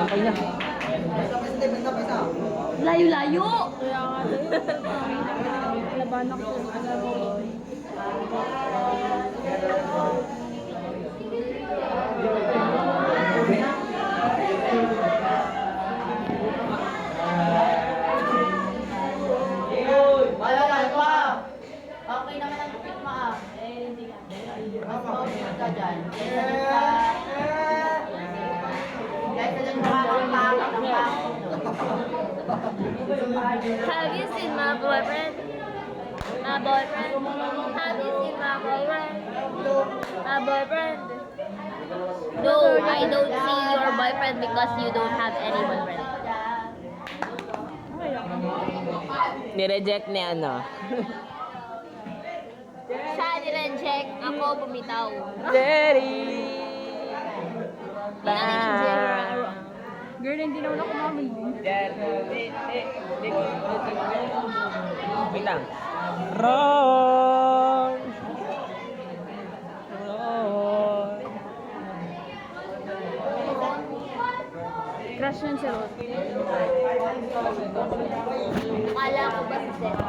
Ampay na. Layo-layo! Kaya nga din. Laban ako. Alam mo. Okay naman ang gupit mo ah. Eh, hindi ka. Mas mausap ka dyan. Kahit sa dyan makakapakot ang pakot. Have you seen my boyfriend? My boyfriend? Have you seen my boyfriend? My boyfriend? No, I don't see your boyfriend because you don't have any boyfriend. Nireject ni ano. Siya nireject, ako bumitaw. Jerry! Girl, hindi naman ako mamili. Wait lang. Ron! Ron! Crush yun si Rod. Akala ko ba si Seth?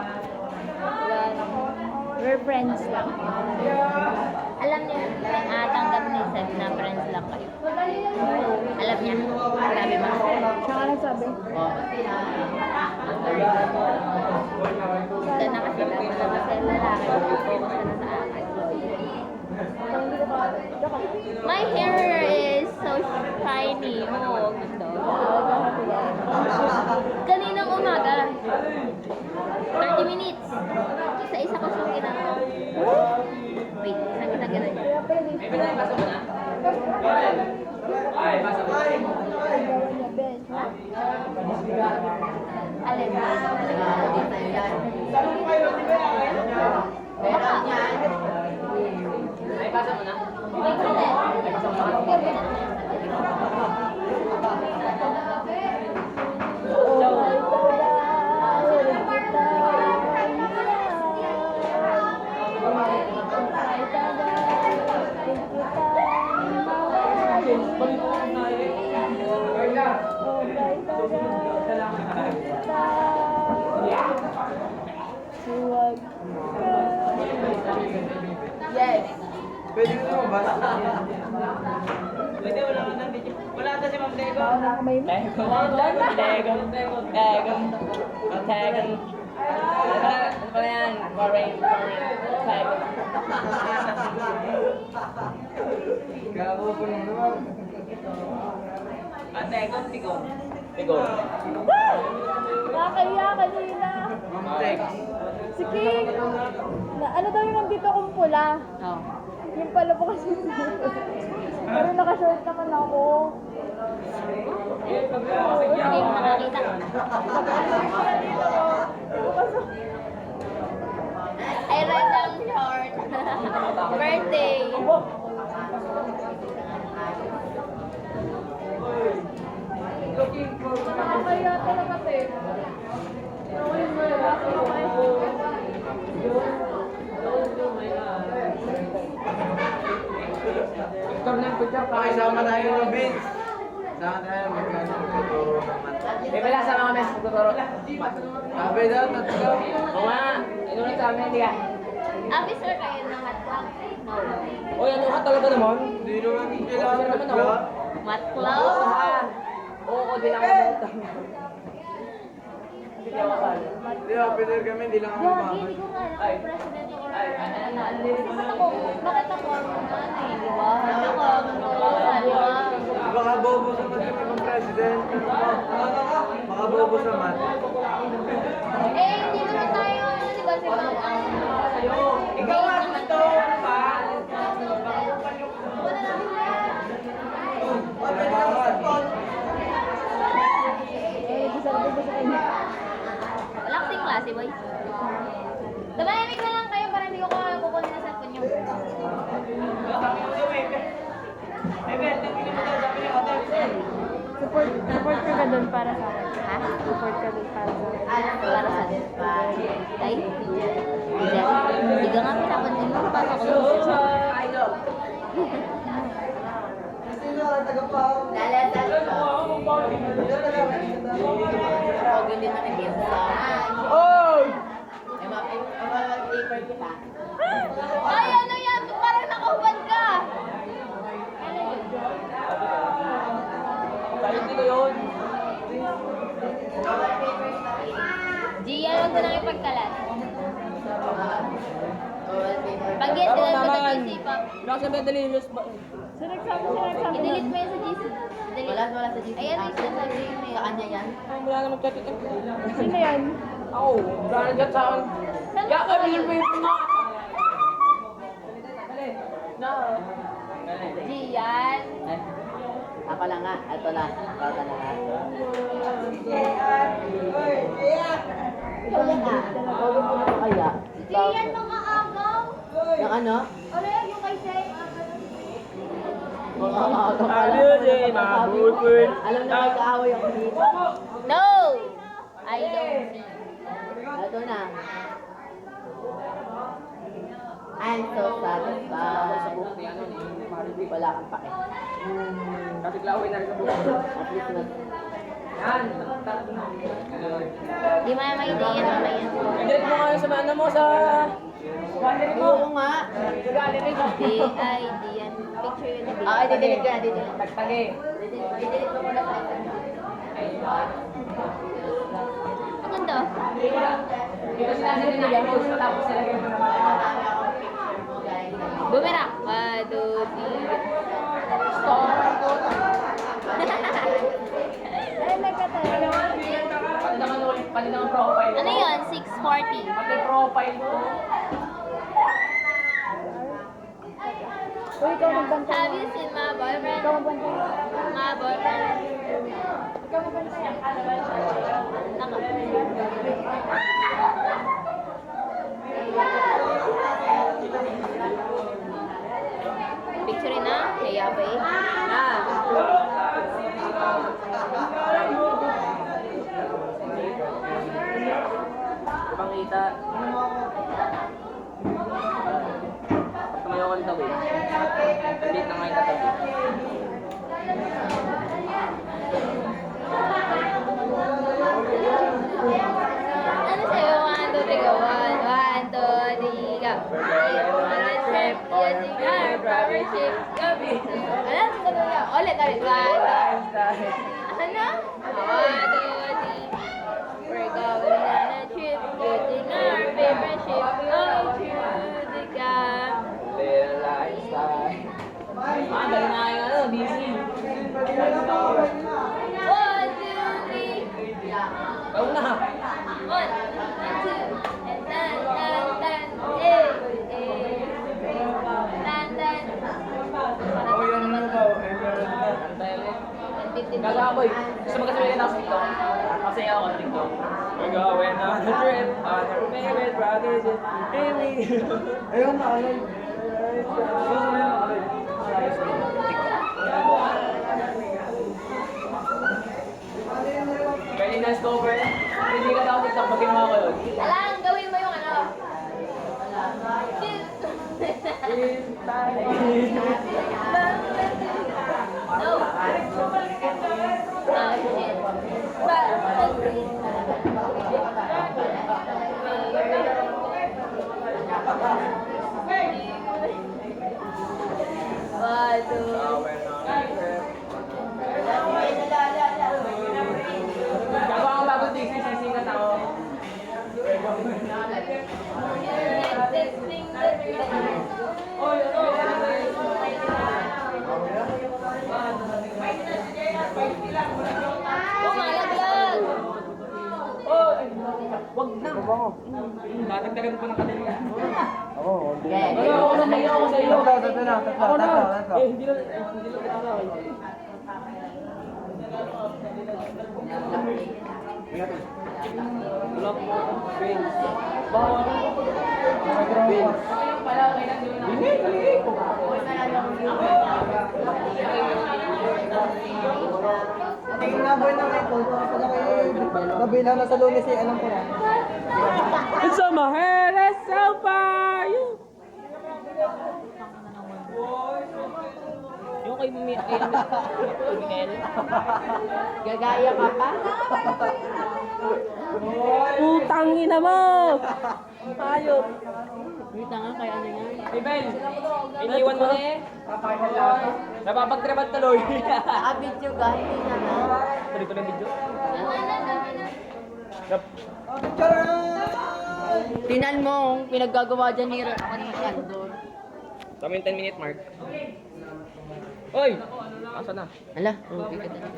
We're friends lang. Alam niya, tanggap ni Seth na friends lang kayo. Alam niya. Sabi mo. Siya nga nagsabi. Ito na kasi lang mo naman sa lalaki. Focus ka na sa akin. My hair is so shiny. Oo, gusto. Kaninang umaga. 30 minutes. Isa-isa ko siyang ginagawa. Wait, isang ganun. Alin? Yes. Pwede ko naman ba? Pwede, wala ka na. Wala ka si Ma'am Tego. Bawal na ako may Tego. Tego. Tego. Tego. Ano pala yan? Foreign. Tego. Gago ko lang naman. Tego. Tigo. Tigo. nakakaya kanina. Ma'am Tex. Si King. Na, ano daw yung nandito kong pula? Oh. Yung pala po kasi. Pero naka-short naman ako. Hindi mo nakakita. Ay, random short. Birthday. Nakakaya talaga te. Pakisama tayo ng Vince. Sama tayo magkano naman. Wala sa mga mes. Magtuturo. Sabi daw, tatlo. Oo nga. Inulit sa amin. Hindi ka. Officer kayo ng math club? No. O, yan ka talaga naman. Hindi naman kailangan tatlo. Math club? Oo, di lang ako bauta. Hindi, officer kami, hindi lang ako Gagi, mamay. hindi ko nga alam kung president or bakit ako di ba? Di ba? Baka bobo sa mat yung ibang president. Baka bobo sa mat. Eh, hindi naman tayo, di ba, si Ma'am Ikaw nga gusto pa. Wala kasing klase, boy. Tumahimik na lang kayo para hindi ko kukunin na cellphone nyo. Support ka ka doon para sa akin. Ha? Support ka doon para sa akin. Para sa ay, hindi ka nga pinapansin mo, paano ko? Lalasal ko. Huwag hindi na nag-isa. Oy! Paper kita. Ay, ano yan? Parang nakahubad ka. Kahit dito yun. Gian, huwag mo nang ipagkalat. Pag yan, Tama dinal ko sa naman. GC pa. Wala ka sabi delirious ba? I-delete mo yan sa GC. Delete. Wala sa GC. Ayan, yung sinasabi mo Sa kanya yan. Ay, wala na magchat-chat. Sino yan? Ako, wala na chat sa akin. Saan Ya, mo kami yung paper na. Na. Gian. Ako lang nga. Ito lang. Ikaw talaga. Ikaw lang nga. Tawag mo na kaya. Gian, mga agaw. Yung ano? Ano yan, yung kay Shay? Alam na may kaaway ako dito. No! I don't see. Ito na. I'm so satisfied. Wala kang pake. Kasi klawin na rin sa buhay. At least na. Yan. Di mamay din yan, mamay yan. I-delete mo nga sa ano mo sa gallery mo. Oo nga. Sa gallery mo. D-I-D yan. Picture yun na Ah, i-delete ko na. I-delete. Tagtagi. I-delete ko muna sa akin. Maganda. Dito sinasabi na i-post mo tapos nilagay mo naman. Bumerang. 1, 2, 3. Ay, nagkatayo. Pati naman profile. Ano yun? 640. Pati profile mo. Have you seen my boyfriend? My boyfriend. Picture na? Kaya ba eh? Pangita. Tumayo ko nito, wait. Date na ngayon natabi. Ano sa'yo? 1, 2, 3, go. 1, 2, 3, go. Private ship, using our private ship. Gabi. Ano? Ulit. 1, 2. Ano? 1, 2, 3. We're going on a trip using our favorite ship. Going to the gap. Little lifestyle. Ah, dali na kayo, ano, busy. 1, 2, 3. Ikaw na. 1, 2, and tan, tan, tan, eh, eh. Tan, tan. Gagaboy. Gusto mo kasi may kita sa TikTok? Kasi ako sa TikTok. We're going on a trip on our favorite rocket ship. Ayun na, ayun. Very nice cover. Hindi ka daw TikTok pag ginawa ko yun. Alang, gawin mo yung ano. No. Ah, shit. Gagawa ko bago sisikat ako. Malaglag. Oh, wag na. Dadagdagan pa ng kanila. Ayaw ako sa iyo. Ako na. Eh, hindi na kita. Lock mo. Pins. Bawal. Pins. Tingin na boy na may photo. Pala kayo. Nabilang na sa lunes eh. Alam ko na. It's on my head, it's so far. Yung kay Mami, kay Miguel. Gagaya ka pa? Putang ina mo! Ayop! Wait na nga, kaya ano yan? Hey, Bel! Iniwan mo na eh. Napapagtripan tuloy. Naka-video ka, hindi na na. Tuloy ko ng video. Tinan mo, pinaggagawa dyan ni Randor. Tama yung 10-minute mark. Hoy! Asa na? Ala, okay ka na.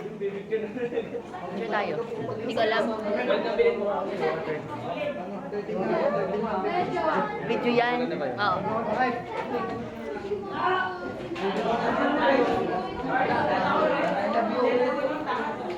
Sure tayo. Hindi ko alam. Video yan. Oo.